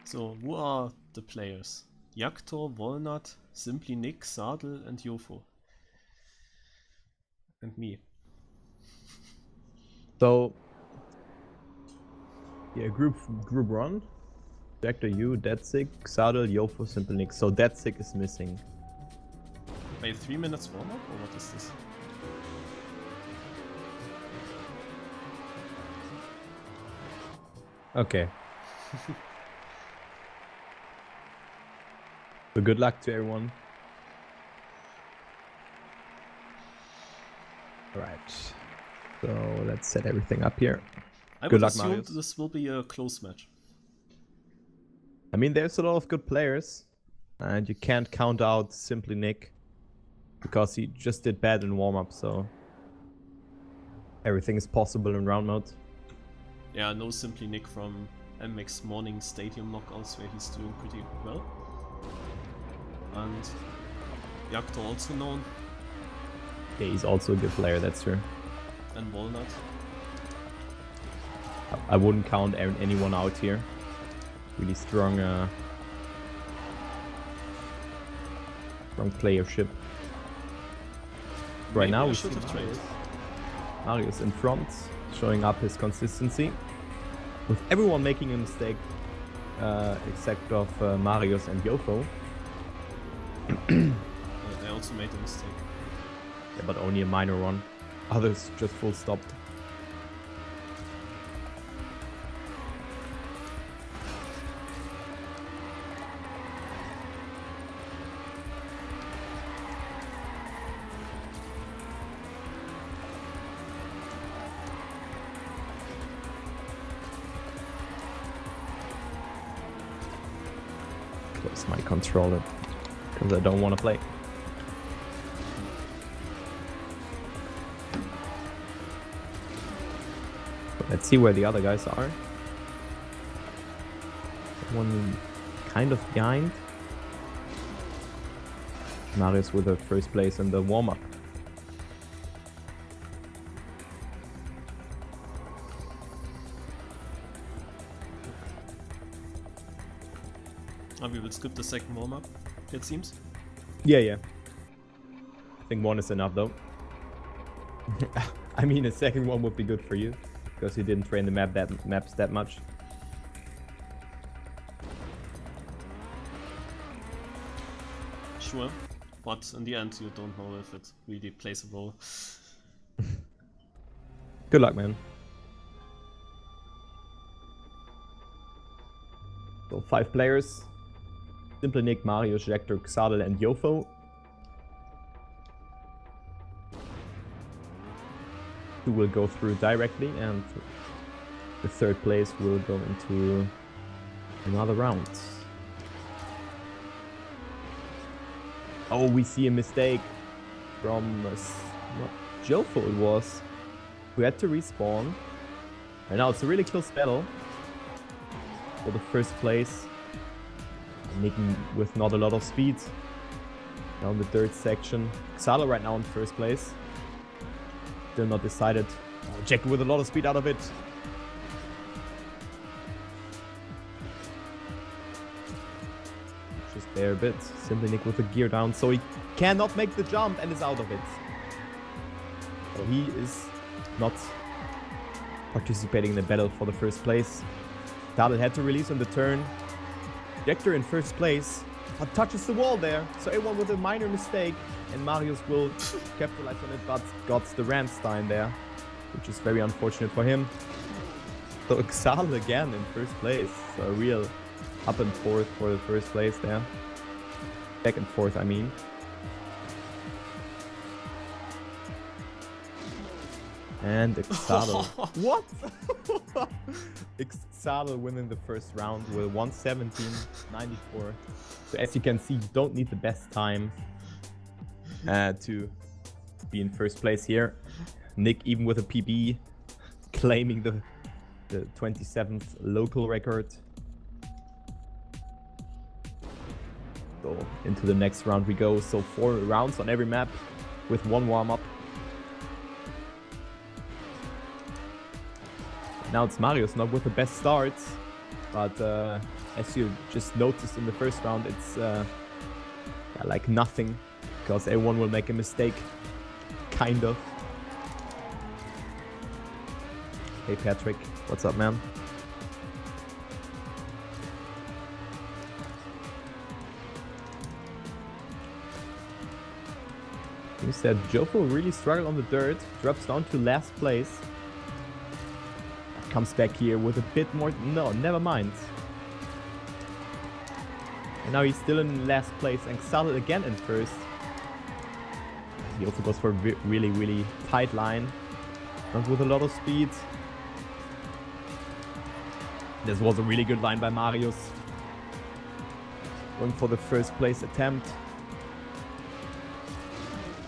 So, who are the players? Yaktor, Walnut, Simply Nick, Sadel, and Yofo. And me. So, yeah, group 1. Yaktor, you, Deadsick, Sadel, Yofo, Simple Nick. So Deadsick is missing. Wait, 3 minutes warm-up, or what is this? Okay. So good luck to everyone. Alright. So let's set everything up here. I Good would luck, assume Marius. this will be a close match. I mean, there's a lot of good players, and you can't count out Simply Nick because he just did bad in warm-up, so everything is possible in round mode. Yeah, no Simply Nick from MX Morning Stadium knockouts where he's doing pretty well. And Yaktor also known. Yeah, he's also a good player, that's true. And Walnut. I wouldn't count anyone out here. Really strong, strong playership. Right Maybe now I we should see have trained. Marius in front, showing up his consistency. With everyone making a mistake, except of Marius and Yofo. They also made a mistake. Yeah, but only a minor one. Others just full stopped. Close my controller because I don't want to play. Let's see where the other guys are. One kind of behind. Marius with the first place in the warm-up. We will skip the second warm-up, it seems. Yeah. I think one is enough though. I mean, a second one would be good for you because you didn't train the maps that much. Sure, but in the end you don't know if it really plays a role. Good luck, man. So 5 players. Simple Nick, Marius, Jactor, Xadel, and Yofo. 2 will go through directly, and the third place will go into another round. Oh, we see a mistake from Jofo it was, who had to respawn. And now it's a really close battle for the first place. Making with not a lot of speed. Down the third section. Xalo right now in first place. Still not decided. Oh, Jack with a lot of speed out of it. Just there a bit. Simply Nick with the gear down, so he cannot make the jump and is out of it. So he is not participating in the battle for the first place. Xalo had to release on the turn. Jactor in first place, but touches the wall there. So everyone with a minor mistake, and Marius will capitalize on it, but got the Ramstein there, which is very unfortunate for him. So Xalo again in first place. So a real up and forth for the first place there. Back and forth, I mean. And Xalo. What? Xalo winning the first round with 1:17.94. So as you can see, you don't need the best time to be in first place here. Nick, even with a PB, claiming the 27th local record. So into the next round we go. So 4 rounds on every map with 1 warm-up. Now it's Marius, not with the best starts, but as you just noticed in the first round, it's yeah, like nothing, because everyone will make a mistake, kind of. Hey Patrick, what's up, man? He said Jofo really struggled on the dirt, drops down to last place. Comes back here with a bit more. No, never mind. And now he's still in last place and Xalo again in first. He also goes for a really tight line, not with a lot of speed. This was a really good line by Marius. Going for the first place attempt.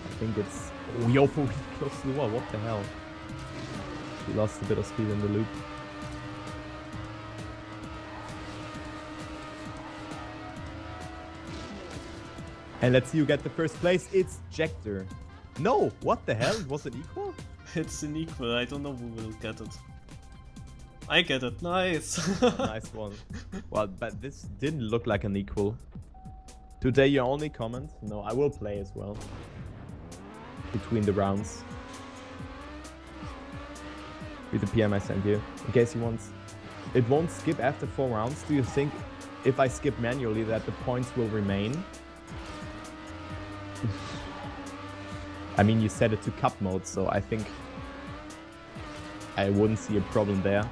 I think it's... Oh, Jofo really close to the wall. What the hell? He lost a bit of speed in the loop. And let's see who get the first place. It's Jector. No! What the hell? Was it equal? It's an equal. I don't know who will get it. I get it. Nice. Nice one. Well, but this didn't look like an equal. Today your only comment? No, I will play as well. Between the rounds. With the PM I sent you, in case he wants. It won't skip after 4 rounds. Do you think if I skip manually that the points will remain? I mean, you set it to cup mode, so I think I wouldn't see a problem there.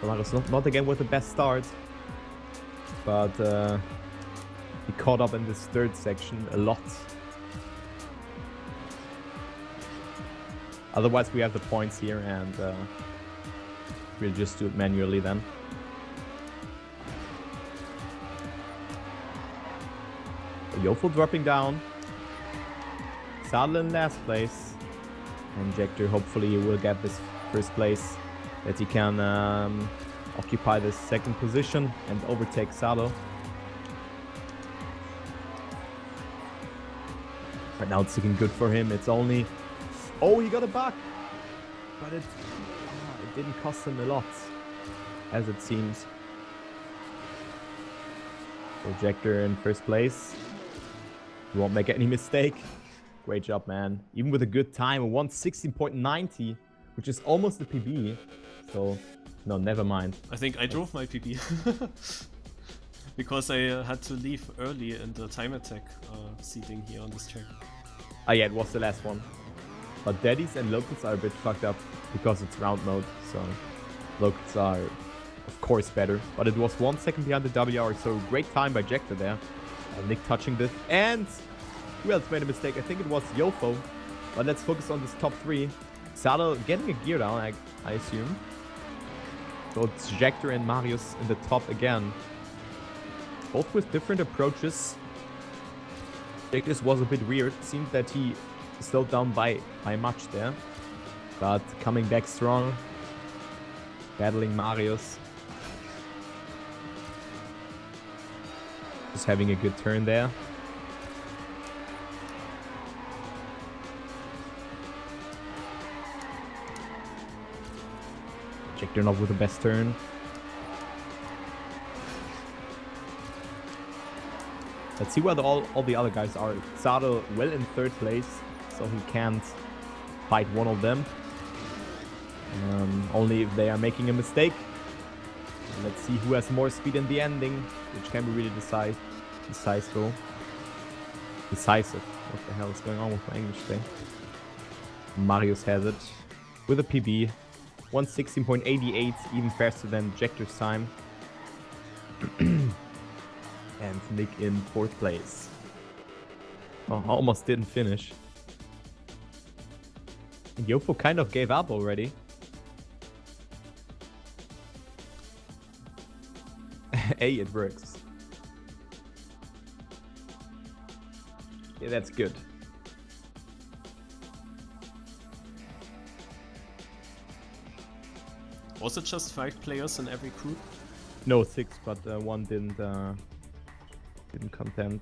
Marius not again with the best start, but he caught up in this third section a lot. Otherwise, we have the points here, and we'll just do it manually then. Jofo dropping down. Xalo in last place. And Jector hopefully will get this first place, that he can occupy the second position and overtake Xalo. Right now it's looking good for him. It's only... Oh, he got a buck! But it didn't cost him a lot, as it seems. So Jector in first place. He won't make any mistake. Great job, man. Even with a good time, a 1:16.90, which is almost the PB. So, no, never mind. I think I drove my PB. Because I had to leave early in the time attack seating here on this track. Ah yeah, it was the last one. But daddies and locals are a bit fucked up because it's round mode, so locals are of course better. But it was 1 second behind the WR, so great time by Jector there. Nick touching this, and who else made a mistake? I think it was Jofo. But let's focus on this top 3. Xalo getting a gear down, I assume. So it's Jector and Marius in the top again. Both with different approaches. Jector's was a bit weird. It seemed that he slowed down by much there. But coming back strong. Battling Marius. Just having a good turn there. Jector not with the best turn. Let's see where all the other guys are. Xalo well in third place, so he can't fight one of them. Only if they are making a mistake. Let's see who has more speed in the ending, which can be really decisive. What the hell is going on with my English today? Marius has it with a PB. 1:16.88, even faster than Jector's time. And Nick in 4th place. Oh, almost didn't finish. And Jofo kind of gave up already. Hey, it works. Yeah, that's good. Was it just 5 players in every group? No, 6, but one didn't contend.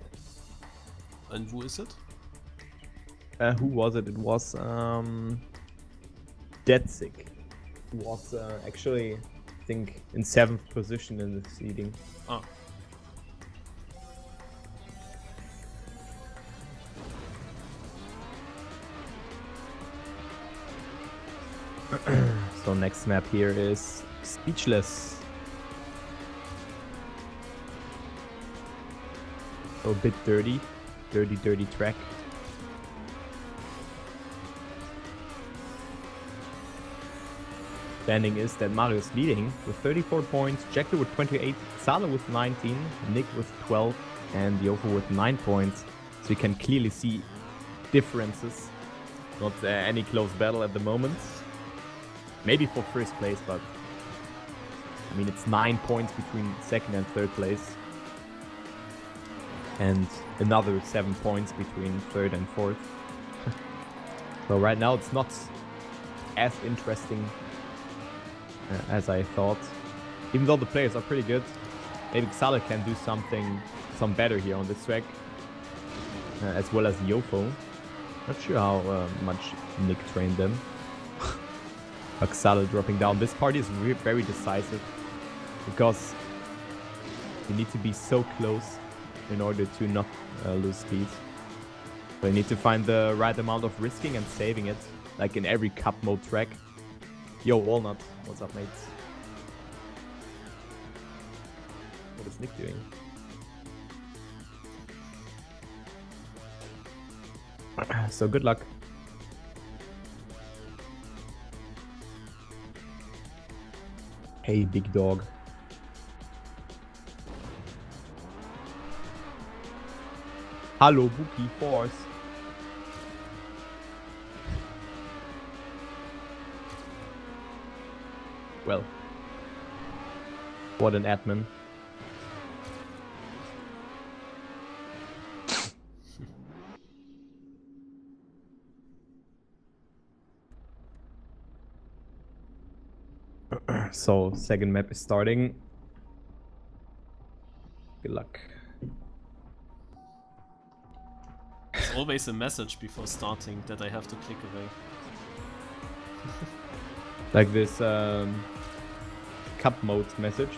And who is it? Who was it? It was dead sick. He was actually, I think, in 7th position in the seeding. Oh. So next map here is Speechless. So a bit dirty track. Standing is that Mario is leading with 34 points, Jacko with 28, Sala with 19, Nick with 12, and Yofo with 9 points. So you can clearly see differences. Not any close battle at the moment. Maybe for first place, but I mean it's 9 points between second and third place. And another 7 points between third and fourth. So right now it's not as interesting as I thought. Even though the players are pretty good, maybe Xale can do some better here on this track. As well as Yofo. Not sure how much Nick trained them. But Xale dropping down. This party is very decisive. Because you need to be so close in order to not lose speed. So you need to find the right amount of risking and saving it. Like in every cup mode track. Yo, Walnut. What's up, mates? What is Nick doing? So good luck. Hey, big dog. Hallo, Buki Force. Well, what an admin. So, second map is starting. Good luck. There's always a message before starting that I have to click away. Like this cup mode message.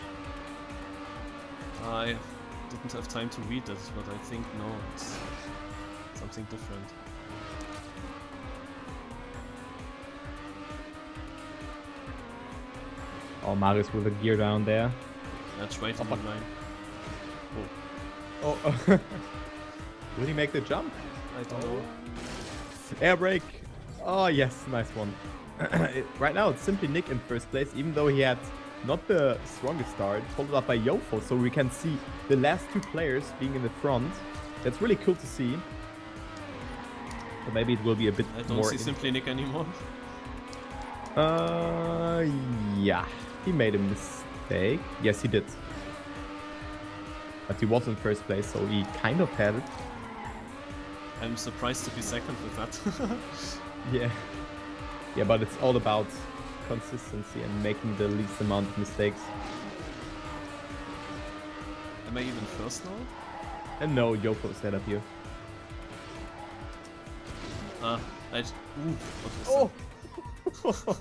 I didn't have time to read it, but I think no, it's something different. Oh, Marius with a gear down there. That's right in the line. Oh. Will he make the jump? I don't know. Air brake. Oh, yes, nice one. Right now, it's simply Nick in first place, even though he had not the strongest start, followed up by Yofo, so we can see the last two players being in the front. That's really cool to see. So maybe it will be a bit more... I don't see simply Nick anymore. Yeah. He made a mistake. Yes, he did. But he was in first place, so he kind of had it. I'm surprised to be second with that. Yeah. Yeah, but it's all about consistency and making the least amount of mistakes. Am I even first now? And no, Yoko set up here. What was that?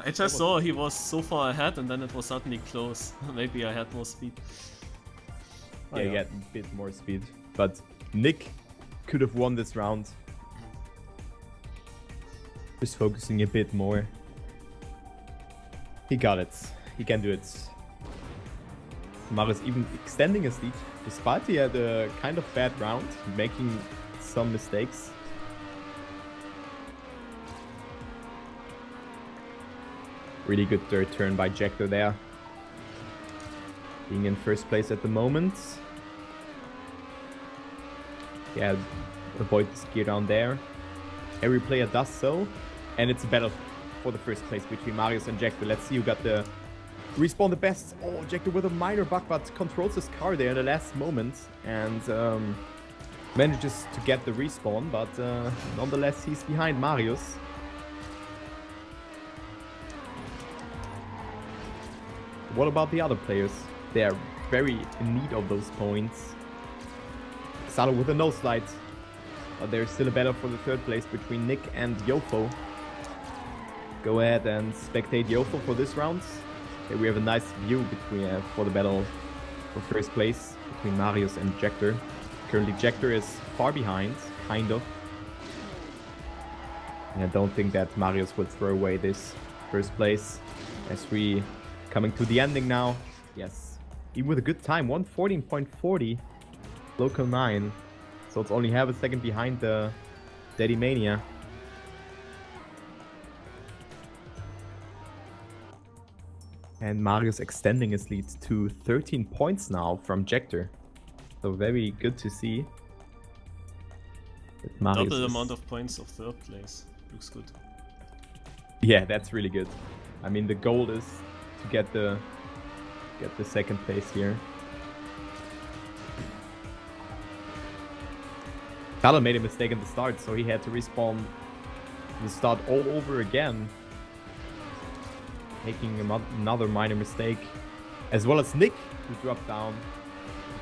I just saw he was so far ahead and then it was suddenly close. Maybe I had more speed. Yeah, he had a bit more speed. But Nick could have won this round. Just focusing a bit more. He got it. He can do it. Marius even extending his lead, despite he had a kind of bad round, making some mistakes. Really good third turn by Jacko there. Being in first place at the moment. Yeah, avoid the gear down there. Every player does so. And it's a battle for the first place between Marius and Jacko. Let's see who got the respawn the best. Oh, Jacko with a minor bug, but controls his car there in the last moment. And manages to get the respawn, but nonetheless he's behind Marius. What about the other players? They are very in need of those points. Xalo with a no slide. But there's still a battle for the third place between Nick and Yofo. go ahead and spectate Yofo for this round. Okay, we have a nice view between for the battle for first place between Marius and Jector. Currently, Jector is far behind, kind of. And I don't think that Marius would throw away this first place. As we coming to the ending now. Yes, even with a good time, 1:14.40, local 9. So it's only half a second behind the Daddy Mania. And Marius extending his lead to 13 points now from Jector. So very good to see. Double amount of points of third place. Looks good. Yeah, that's really good. I mean, the goal is to get the second place here. Tyler made a mistake in the start, so he had to respawn the start all over again. Making another minor mistake. As well as Nick, who dropped down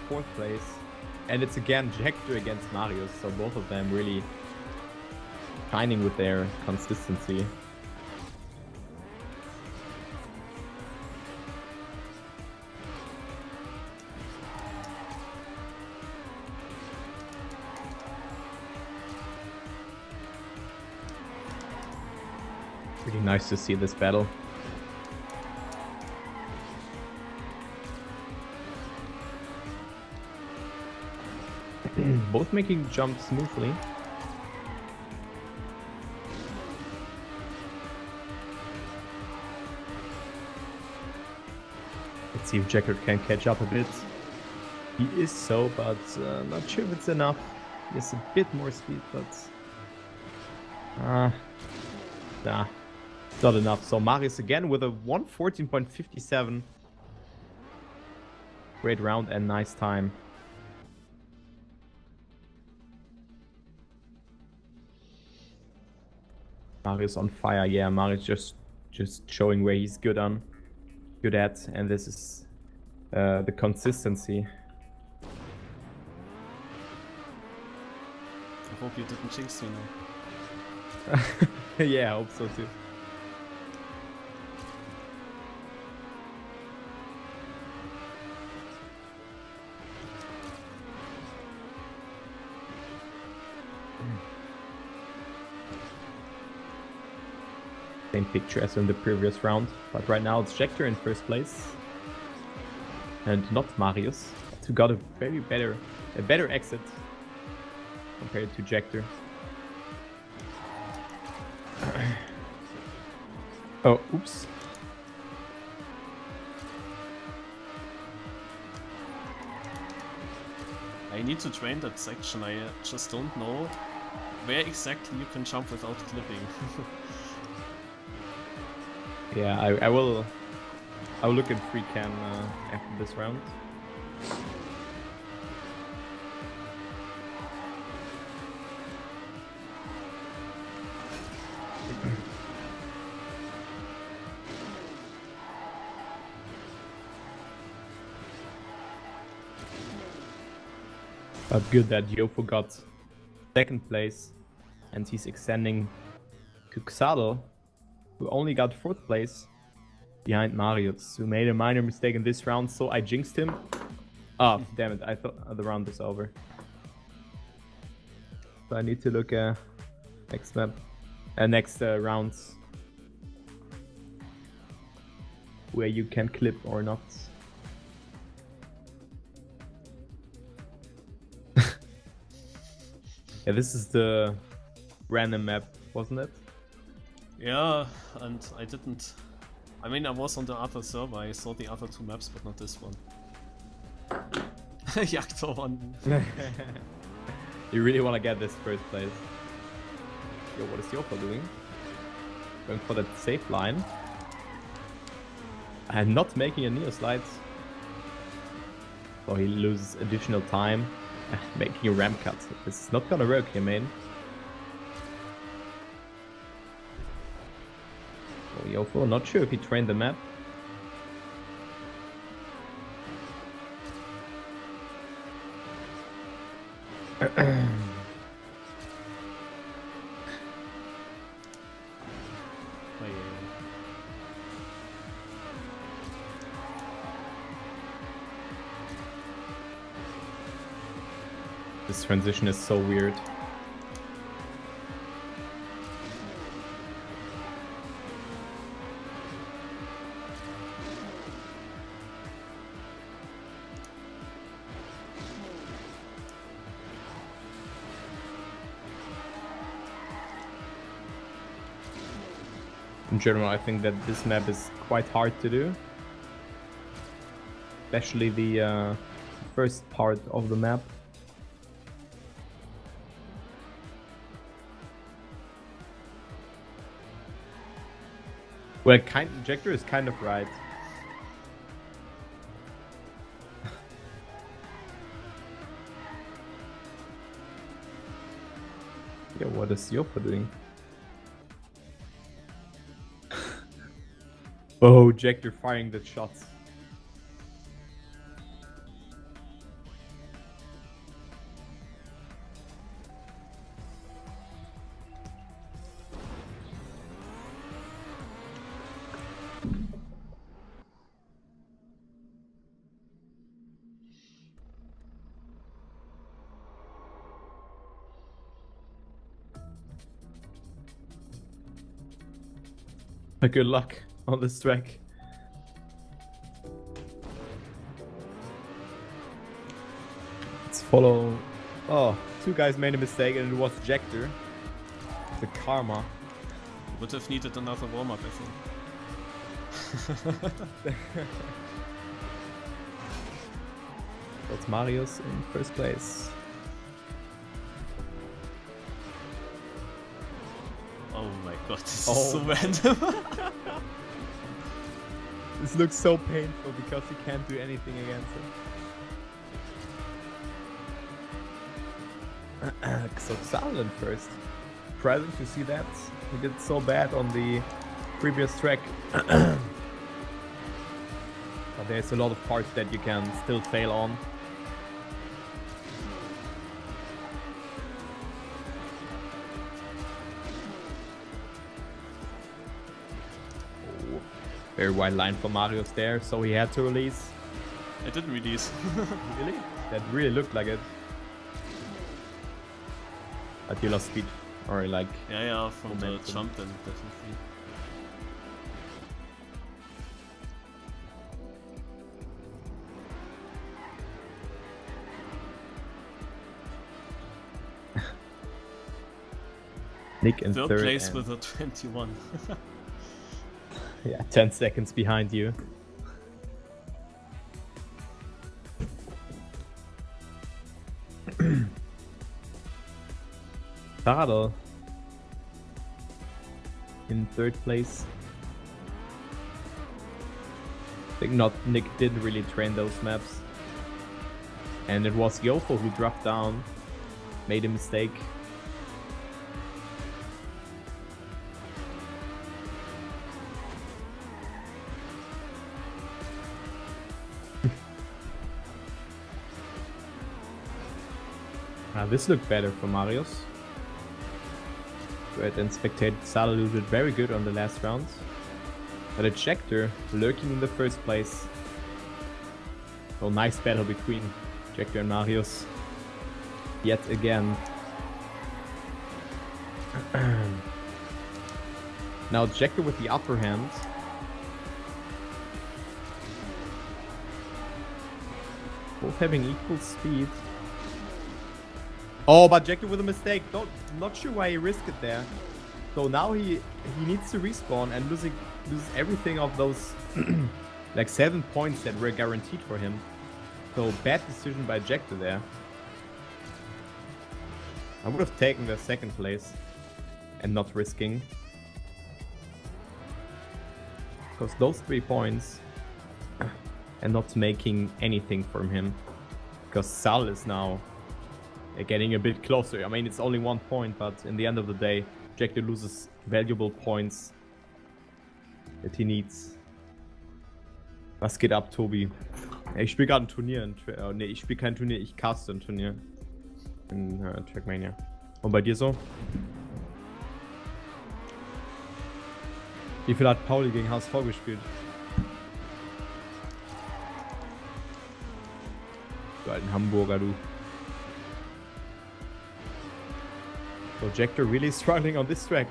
to 4th place. And it's again Jector against Marius, so both of them really shining with their consistency. Pretty nice to see this battle. Both making jumps smoothly. Let's see if Jector can catch up a bit. He is so, but not sure if it's enough. He has a bit more speed, but nah, it's not enough. So Marius again with a 1:14.57. Great round and nice time. Marius on fire. Yeah, Marius just showing where he's good at, and this is the consistency. I hope you didn't jinx me now. Yeah, I hope so too. Same picture as in the previous round, but right now it's Jector in first place and not Marius, who got a better exit compared to Jector. Oh, oops. I need to train that section. I just don't know where exactly you can jump without clipping. Yeah, I will look at free cam after this round. But good that Yofo got second place and he's extending to Xado, who only got 4th place behind Marius, who made a minor mistake in this round, so I jinxed him. Oh, damn it, I thought the round was over. So I need to look at next map, next rounds, where you can clip or not. Yeah, this is the random map, wasn't it? Yeah, and I didn't... I mean, I was on the other server, I saw the other 2 maps, but not this one. Jagdor won. You really want to get this first place. Yo, what is Yofo doing? Going for that safe line. And not making a neo slide. So he loses additional time. Making a ramp cut. This is not gonna work here, man. So Yofo, not sure if he trained the map. This transition is so weird. In general, I think that this map is quite hard to do. Especially the first part of the map. Well, Injector is kind of right. Yeah, what is Yopa doing? Oh, Injector firing the shots. Good luck on this track. Let's follow. Oh, two guys made a mistake and it was Jector. The karma. Would have needed another warm-up, I think. That's Marius in first place. Oh my god, this is so random. This looks so painful because he can't do anything against it. So Silent first. Surprising to see that. He did so bad on the previous track. But there's a lot of parts that you can still fail on. Very wide line for Marius there, so he had to release. I didn't release. Really? That really looked like it. But you lost speed. Or like... Yeah, from momentum. The jump then, definitely. Nick in third place with a 21. Yeah, 10 seconds behind you. Tadel in third place. I think Nick didn't really train those maps. And it was Yofo who dropped down, made a mistake. This looked better for Marius. Red and Spectator Salu did very good on the last round. But Ejector lurking in the first place. So nice battle between Ejector and Marius. Yet again. Now Ejector with the upper hand. Both having equal speed. Oh, but Ejector with a mistake. Not sure why he risked it there. So now he needs to respawn and loses everything of those like 7 points that were guaranteed for him. So bad decision by Ejector there. I would have taken the second place and not risking. Because those 3 points and not making anything from him. Because Sal is now getting a bit closer. I mean, it's only 1 point, but in the end of the day, Ejector loses valuable points that he needs. Was geht ab, Tobi? Ich spiele gerade ein Turnier. Ne, ich spiele kein Turnier, ich caste ein Turnier. In Trackmania. Und bei dir so? Wie viel hat Pauli gegen HSV gespielt? Du alten Hamburger, du. So Jector really struggling on this track.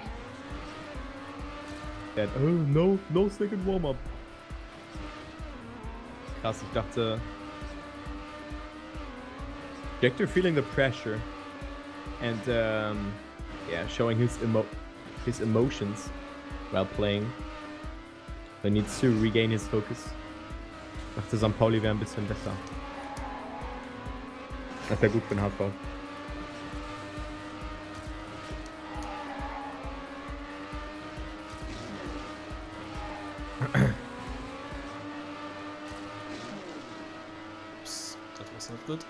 That, oh no second warm-up. Krass, ich dachte... Jector feeling the pressure. And yeah, showing his emotions while playing. He needs to regain his focus. Ich dachte, St. Pauli wäre ein bisschen besser. Das wäre gut für den HV. Oops, that was not good.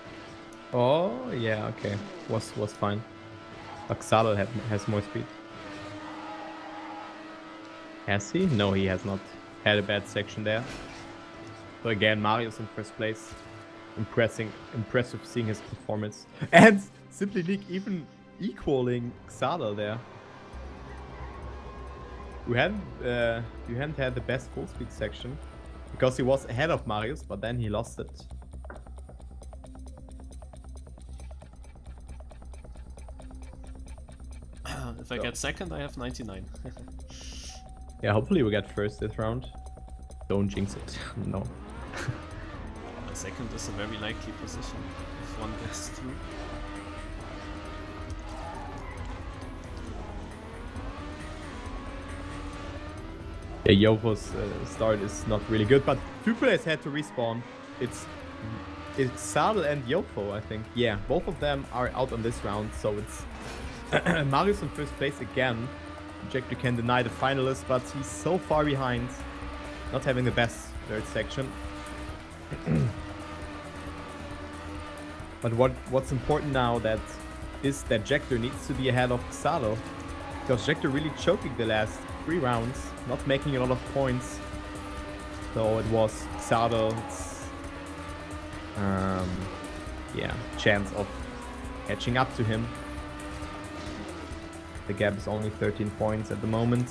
Oh, yeah, okay. Was fine. Xalo has more speed. Has he? No, he has not had a bad section there. So again, Marius in first place. Impressive seeing his performance. And Simply Nick even equaling Xalo there. You hadn't had the best full speed section. Because he was ahead of Marius, but then he lost it. If I get second, I have 99. Yeah, hopefully we get first this round. Don't jinx it. No. Second is a very likely position if one gets through. Yeah, Yovo's start is not really good, but two players had to respawn. It's Sadel and Yovo, I think. Yeah, both of them are out on this round, so it's Marius in first place again. Jector can deny the finalist, but he's so far behind, not having the best third section. But what's important now is that Jector needs to be ahead of Xalo, because Jector really choking the last 3 rounds, not making a lot of points. So it was Xalo's yeah, chance of catching up to him. The gap is only 13 points at the moment.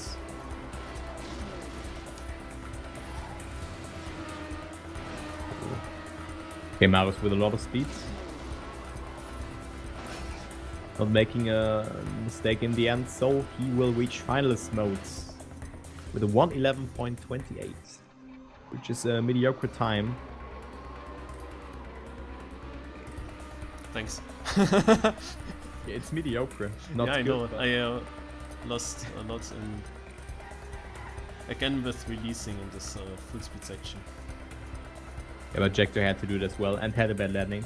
Okay, Marius with a lot of speed. Not making a mistake in the end, so he will reach finalist modes with a 1:11.28, which is a mediocre time. Thanks. Yeah, it's mediocre. Not yeah, I good, know. I lost a lot in again with releasing in this full speed section. Yeah, but Jector had to do it as well and had a bad landing.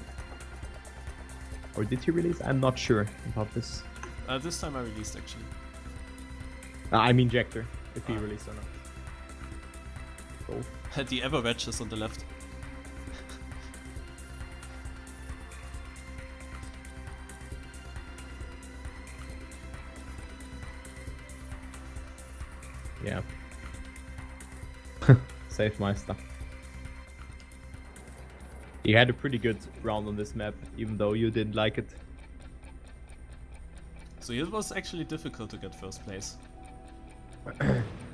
Or did he release? I'm not sure about this. This time I released actually. I mean Jector, if he released or not. So. The ever wedges on the left. Yeah. Safe Meister. You had a pretty good round on this map, even though you didn't like it. So it was actually difficult to get first place.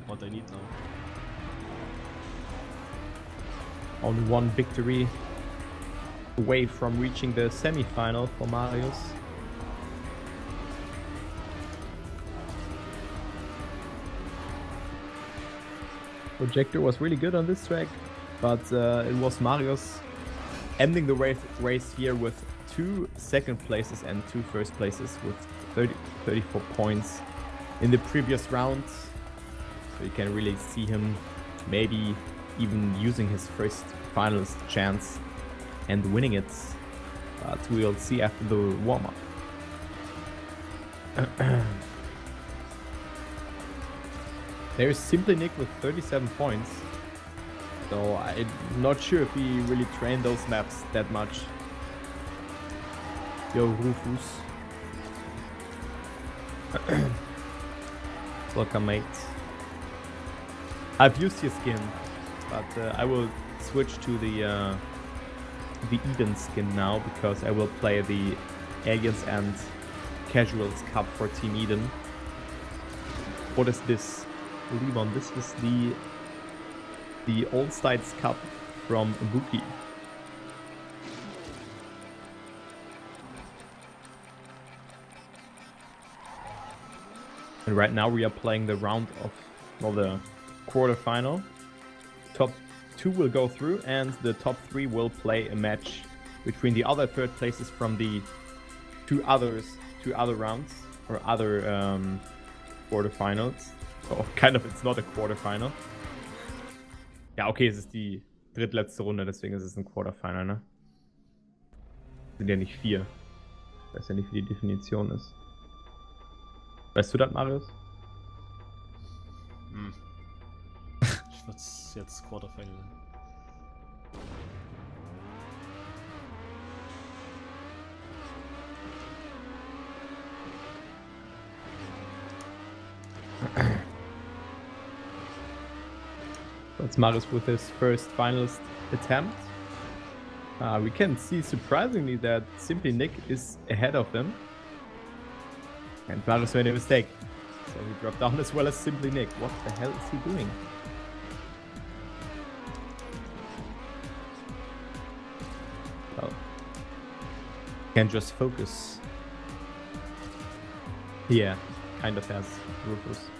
What I need now. Only one victory away from reaching the semi-final for Marius. Projector was really good on this track, but it was Marius ending the race here with 2 second places and 2 first places with 34 points in the previous round. So you can really see him maybe even using his first finalist chance and winning it. But we'll see after the warm-up. There's Simply Nick with 37 points. So I'm not sure if he really trained those maps that much. Yo, Rufus. Welcome, mate. I've used his skin, but I will switch to the Eden skin now, because I will play the Aliens and Casuals Cup for Team Eden. What is this? Levon, this is the AllStylesCup from Buki. And right now we are playing the round of, well, the quarterfinal. Top 2 will go through, and the top 3 will play a match between the other third places from the two other rounds, or other quarterfinals. Oh, kind of, it's not a quarterfinal. Ja, okay, es ist die drittletzte Runde, deswegen ist es ein Quarterfinal, ne? Sind ja nicht 4. Ich weiß ja nicht, wie die Definition ist. Weißt du das, Marius? Ich würde es jetzt Quarterfinal nennen. That's Marius with his first finalist attempt. We can see surprisingly that Simply Nick is ahead of him. And Marius made a mistake. So he dropped down as well as Simply Nick. What the hell is he doing? Well, can just focus. Yeah, kind of has Rufus.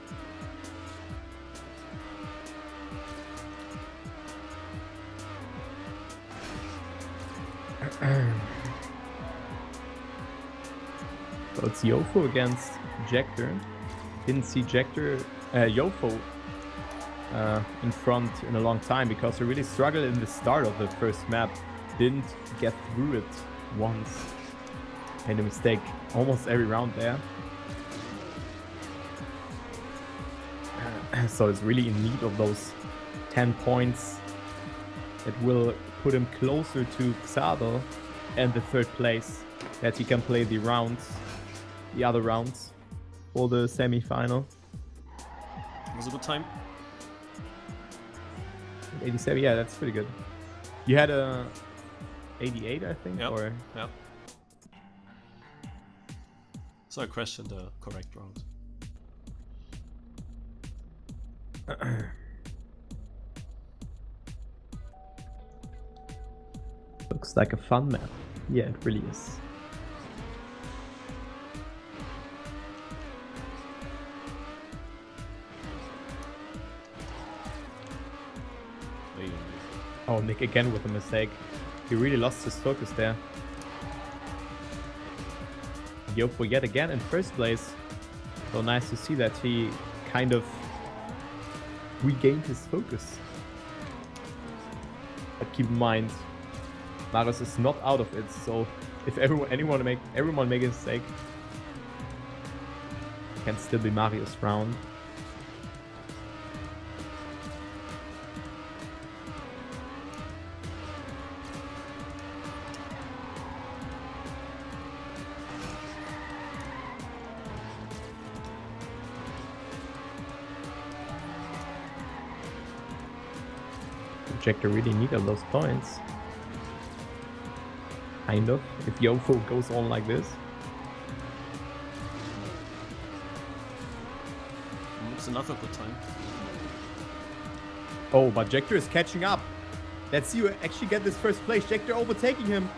So it's Yofo against Jector. Didn't see Yofo in front in a long time because he really struggled in the start of the first map. Didn't get through it once. Made a mistake almost every round there. So it's really in need of those 10 points that will put him closer to Xadel and the third place, that he can play the other rounds for the semi-final. Was a good time. 87, yeah, that's pretty good. You had a 88, I think, yep. or yeah. So I questioned the correct round. Looks like a fun map. Yeah, it really is. Oh, Nick again with a mistake. He really lost his focus there. Yofo yet again in first place. So nice to see that he kind of regained his focus. But keep in mind, Marius is not out of it, so if everyone make a mistake, it can still be Marius' round. Projector really needed those points. Kind of, if Yofo goes on like this. It's another good time. Oh, but Jector is catching up. Let's see who actually get this first place. Jector overtaking him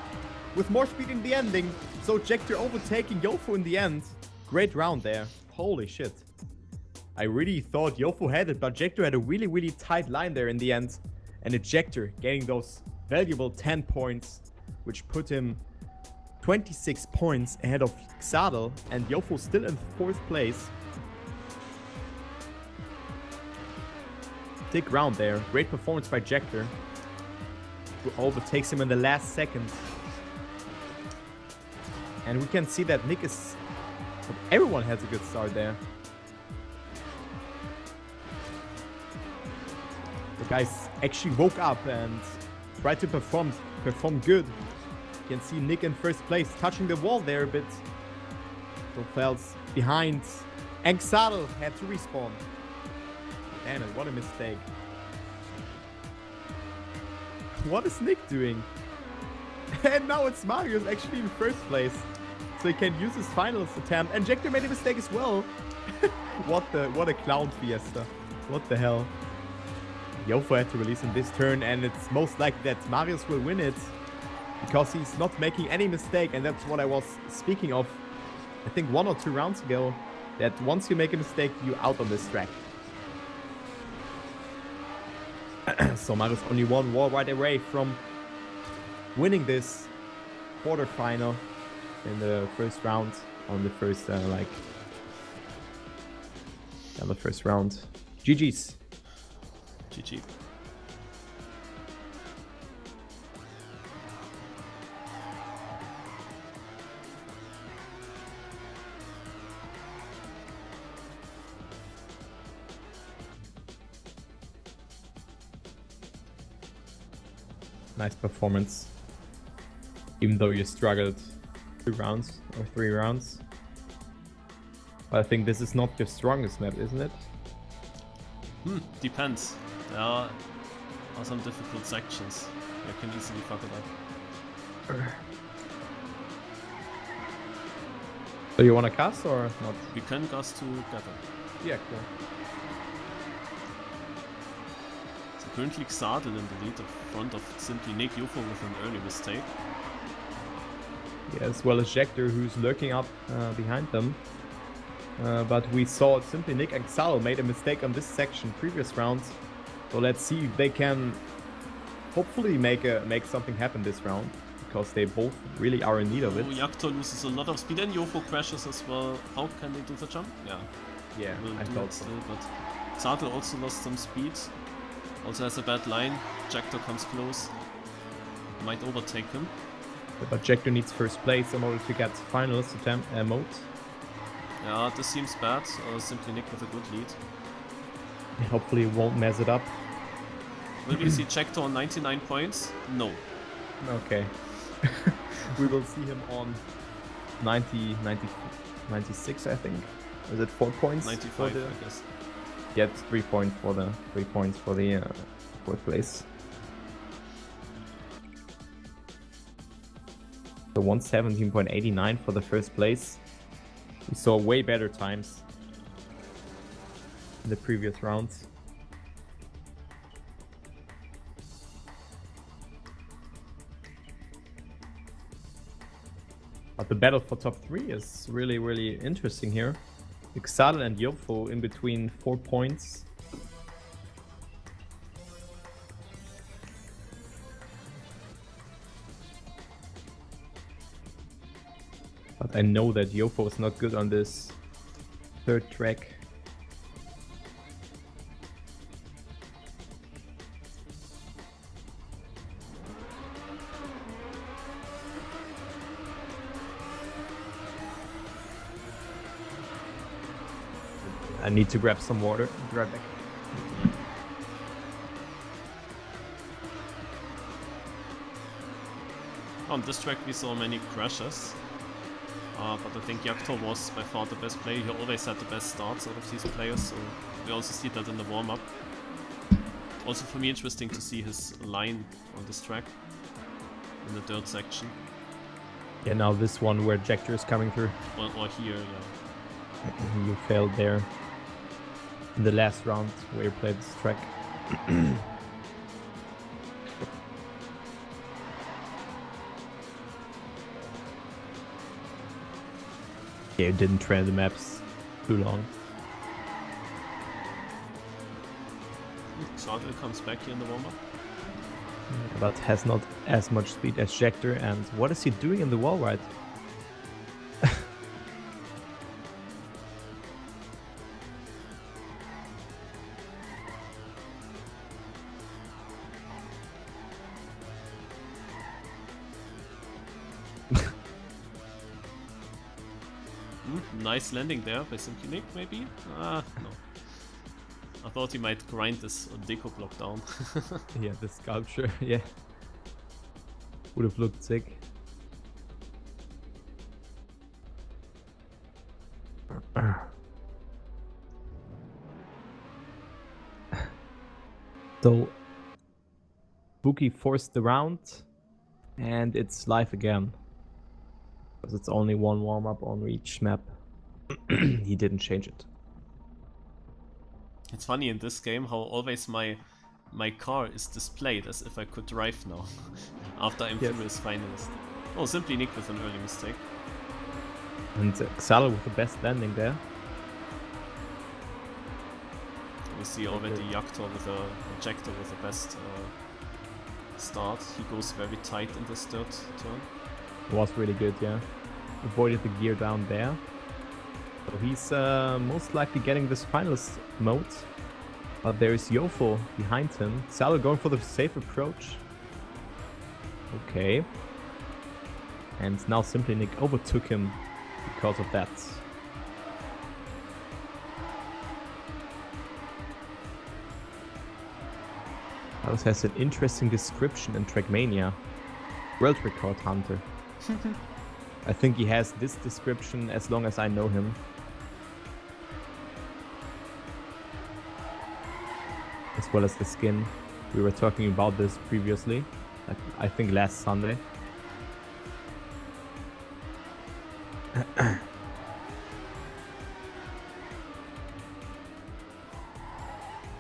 with more speed in the ending. So Jector overtaking Yofo in the end. Great round there. Holy shit. I really thought Yofo had it, but Jector had a really, really tight line there in the end. And Ejector getting those valuable 10 points, which put him 26 points ahead of Xadel, and Yofo still in 4th place. Thick round there. Great performance by Jector, who overtakes him in the last second. And we can see that Nick is... Everyone has a good start there. The guys actually woke up and tried to perform good. You can see Nick in first place, touching the wall there a bit. So Fels behind. And Xadel had to respawn. Damn it, what a mistake. What is Nick doing? And now it's Marius actually in first place. So he can use his finals attempt. And Jector made a mistake as well. What a clown fiesta. What the hell? Yofo had to release in this turn, and it's most likely that Marius will win it because he's not making any mistake, and that's what I was speaking of, I think 1 or 2 rounds ago. that once you make a mistake, you're out on this track. So Marius only one wall ride away from winning this quarterfinal in the first round on the first the first round. GG's. GG. Nice performance. Even though you struggled 2 rounds or 3 rounds. But I think this is not your strongest map, isn't it? Depends. There are some difficult sections. You can easily fuck it up. So you wanna cast or not? We can cast together. Yeah, cool. So currently Xardel in the lead in front of Simply Nick Yofo with an early mistake. Yeah, as well as Jector, who's lurking up behind them. But we saw Simply Nick and Xal made a mistake on this section previous rounds. So let's see if they can hopefully make something happen this round, because they both really are in need of it. Yaktor loses a lot of speed and Yofo crashes as well. How can they do the jump? Yeah, I do thought it so. still, but Xardel also lost some speed. Also has a bad line. Jector comes close. Might overtake him. But Jector needs first place in order to get Finalist mode. Yeah, this seems bad. Simply Nick with a good lead. Hopefully it won't mess it up. Will we see Jector on 99 points? No. Okay. We will see him on 96, I think. Is it 4 points? 95, I guess. Yeah, it's 3 points for the 4th place. So 117.89 for the first place. We saw way better times in the previous rounds. But the battle for top 3 is really, really interesting here. Xal and Yofo in between 4 points. But I know that Yofo is not good on this 3rd track. I need to grab some water. Be right back. On this track we saw many crashes. But I think Yaktor was by far the best player. He always had the best starts out of these players, so we also see that in the warm-up. Also for me interesting to see his line on this track in the dirt section. Yeah, now this one where Jector is coming through. Or here, yeah. You failed there in the last round where you played this track. Yeah, you didn't train the maps too long. Xardel comes back here in the warm-up. But has not as much speed as Jector. And what is he doing in the wall ride? Nice landing there by Simply Nick, maybe? No. I thought he might grind this deco block down. Yeah, the sculpture, yeah. Would have looked sick. So, Buki forced the round, and it's live again. Because it's only one warm-up on each map. He didn't change it. It's funny in this game how always my car is displayed as if I could drive now. After I'm through as finalist. Oh, Simply Nick with an early mistake. And Xal with the best landing there. We see already Yaktor with a Ejector with the best start. He goes very tight in this third turn. It was really good, yeah. Avoided the gear down there. So he's most likely getting this finalist mode. But there is Yofo behind him. Salo going for the safe approach. Okay. And now Simply Nick overtook him because of that. Alice has an interesting description in Trackmania. World record hunter. I think he has this description as long as I know him. As well as the skin. We were talking about this previously. I think last Sunday.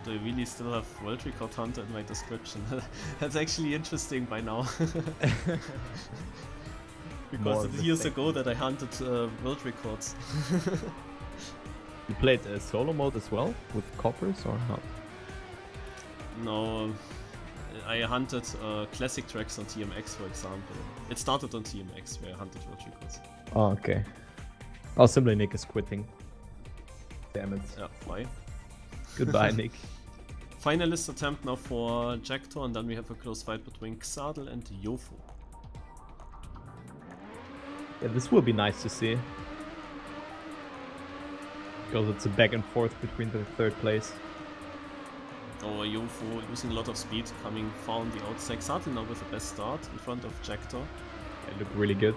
Do I really still have World Record Hunter in my description? That's actually interesting by now. Because it's years ago that I hunted world records. You played solo mode as well with coppers or not? No, I hunted classic tracks on TMX, for example. It started on TMX where I hunted world records. Oh, okay. Oh, Simply Nick is quitting. Damn it. Yeah, why? Goodbye, Nick. Finalist attempt now for Jactor, and then we have a close fight between Xadel and Yofo. Yeah, this will be nice to see. Because it's a back and forth between the third place. Oh, Yofo using a lot of speed, coming far on the outside. Xadel now with the best start in front of Jactor. It looked really good.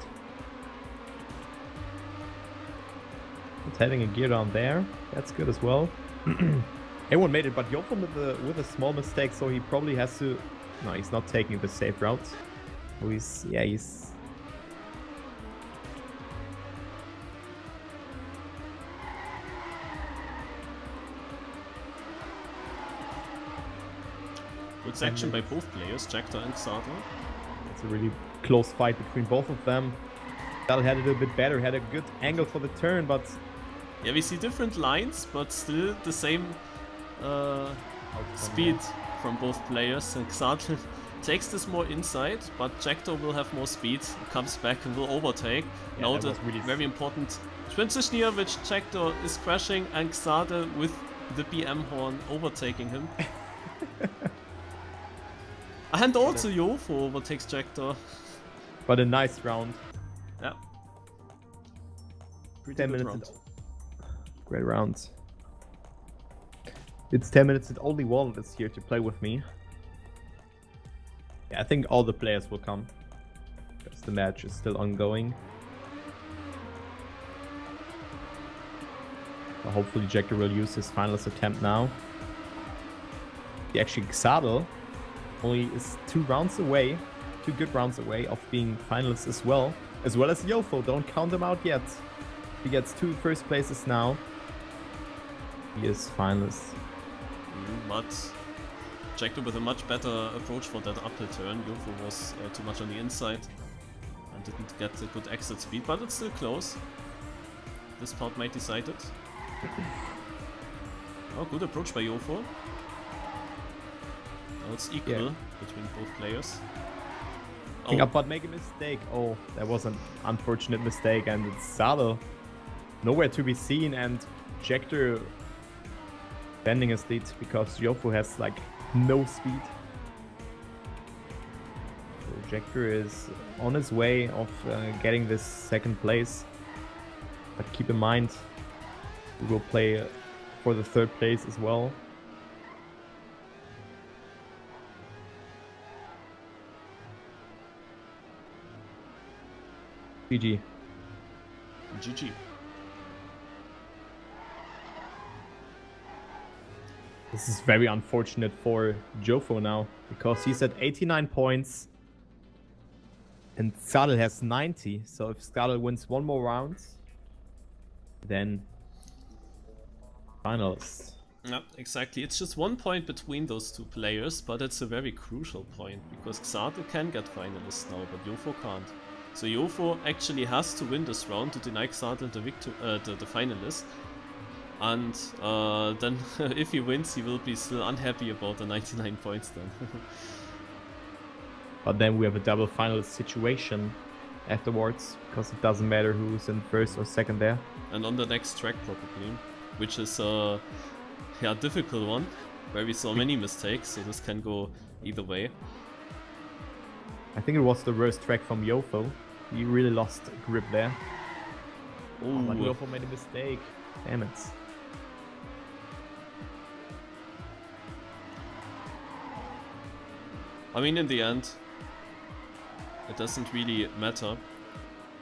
It's having a gear down there. That's good as well. Everyone made it, but Yofo with a small mistake, so he probably has to... No, he's not taking the safe route. So he's... Good action by both players, Jactor and Xadel. It's a really close fight between both of them. Xadel had it a little bit better, had a good angle for the turn, but... Yeah, we see different lines, but still the same speed from both players. And Xadel takes this more inside, but Jactor will have more speed, comes back and will overtake. Yeah, now the really very important transition here, which Jactor is crashing, and Xadel with the BM horn overtaking him. And also Yofo overtakes Jactor. But a nice round. Yeah. Pretty 10 good minutes. round. Great round. It's 10 minutes and only Wallet is here to play with me. Yeah, I think all the players will come. Because the match is still ongoing. So hopefully Jactor will use his finalist attempt now. He actually Xadel only is 2 rounds away. 2 good rounds away of being finalist as well. As well as Yofo, don't count him out yet. He gets 2 first places now. He is finalist. But Jactor with a much better approach for that uphill turn. Yofo was too much on the inside and didn't get the good exit speed, but it's still close. This part might decide it. Oh, good approach by Yofo. Now it's equal between both players. Oh. But make a mistake. Oh, that was an unfortunate mistake, and it's Xadel nowhere to be seen, and Jactor bending his lead because Yofo has like no speed. So Jactor is on his way of getting this second place, but keep in mind we will play for the third place as well. GG. GG. This is very unfortunate for Yofo now, because he's at 89 points and Xadel has 90. So if Xadel wins 1 more round, then finalist. Yeah, exactly. It's just 1 point between those 2 players, but it's a very crucial point because Xadel can get finalist now, but Yofo can't. So Yofo actually has to win this round to deny Xadel the finalist. And then if he wins, he will be still unhappy about the 99 points then. But then we have a double finalist situation afterwards, because it doesn't matter who's in first or second there. And on the next track probably, which is a difficult one, where we saw many mistakes, so this can go either way. I think it was the worst track from Yofo. He really lost grip there. Oh, but Yofo made a mistake. Damn it. I mean, in the end, it doesn't really matter.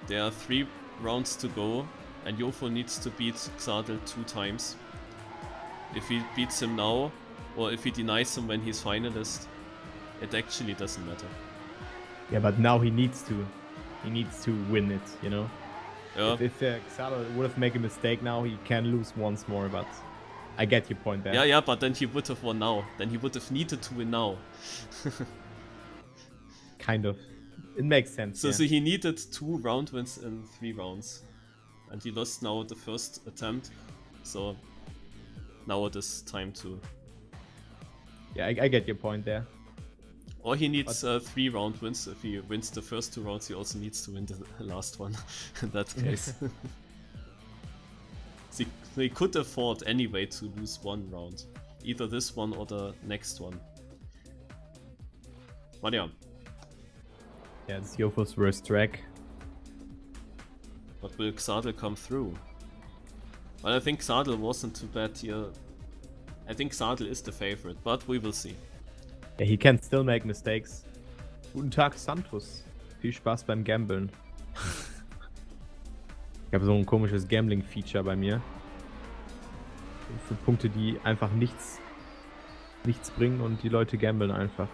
There are 3 rounds to go, and Yofo needs to beat Xadel 2 times. If he beats him now, or if he denies him when he's finalist, it actually doesn't matter. Yeah, but now he needs to. He needs to win it, you know? Yeah. If Xadel would have made a mistake now, he can lose once more, but I get your point there. Yeah, but then he would have won now. Then he would have needed to win now. Kind of. It makes sense. So he needed 2 round wins in 3 rounds. And he lost now the first attempt. So now it is time to... Yeah, I get your point there. Or he needs 3 round wins. If he wins the first 2 rounds, he also needs to win the last one. In that case. He could afford anyway to lose 1 round. Either this one or the next one. But yeah. Yeah, it's Yofo's worst track. But will Xadel come through? Well, I think Xadel wasn't too bad here. I think Xadel is the favorite, but we will see. Ja, he can still make mistakes. Guten Tag, Santos. Viel Spaß beim Gambeln. Ich habe so ein komisches Gambling-Feature bei mir. Für Punkte, die einfach nichts bringen und die Leute gambeln einfach.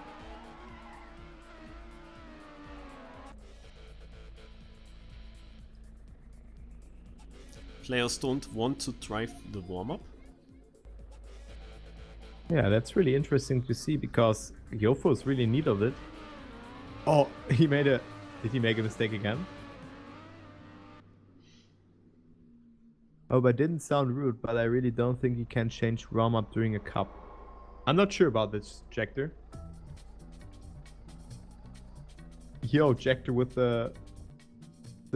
Players don't want to drive the warm-up. Yeah, that's really interesting to see because Yofo is really in need of it. Oh, did he make a mistake again? Oh, but didn't sound rude, but I really don't think he can change warm-up during a cup. I'm not sure about this, Jector. Yo, Jector with the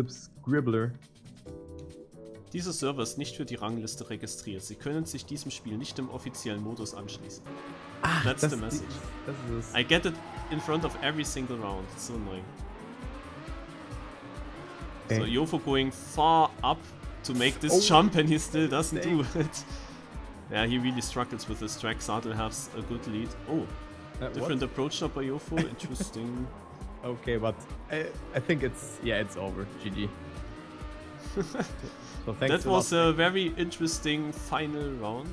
scribbler. Dieser Server ist nicht für die Rangliste registriert. Sie können sich diesem Spiel nicht im offiziellen Modus anschließen. That's the message. I get it in front of every single round. It's so annoying. Okay. So Yofo going far up to make this jump and he still doesn't do it. Yeah, he really struggles with this track. Xadel has a good lead. Oh, different approach now by Yofo. Interesting. Okay, but I think it's over. GG. So that was a very interesting final round.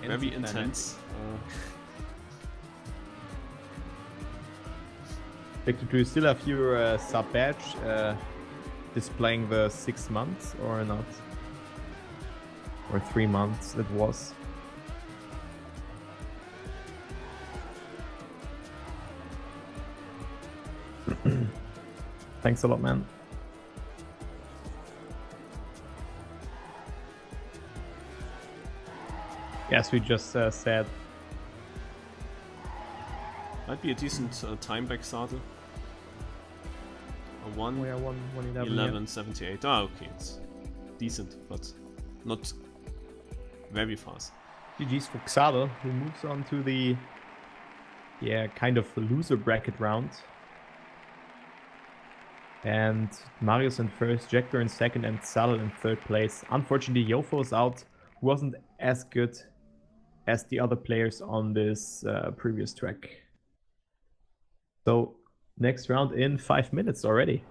Very intense. Victor, do you still have your sub badge displaying the 6 months or not? Or 3 months it was? Thanks a lot, man. Yes, we just said. Might be a decent time back, Xadel. A 1:11:78. Ah, okay, it's decent, but not very fast. GG's for Xadel, who moves on to the kind of loser bracket round. And Marius in first, Jector in second, and Xadel in third place. Unfortunately, Yofo's out, who wasn't as good as the other players on this previous track. So, next round in 5 minutes already.